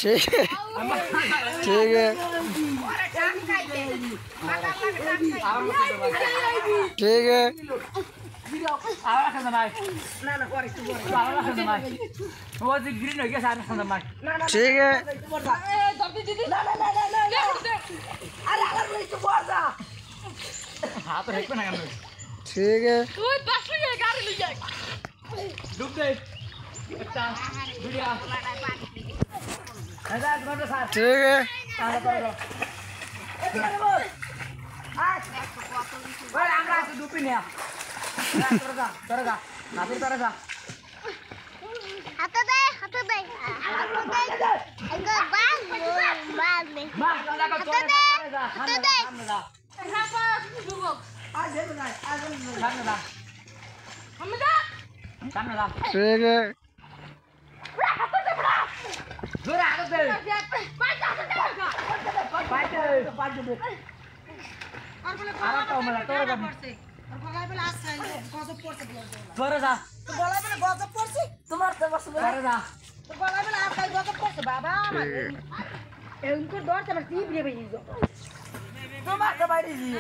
ठीक है ठीक है ठीक है ठीक है ठीक है ठीक है ठीक है उनको डर से बस जीप ले भाई तो मार के बाहर जी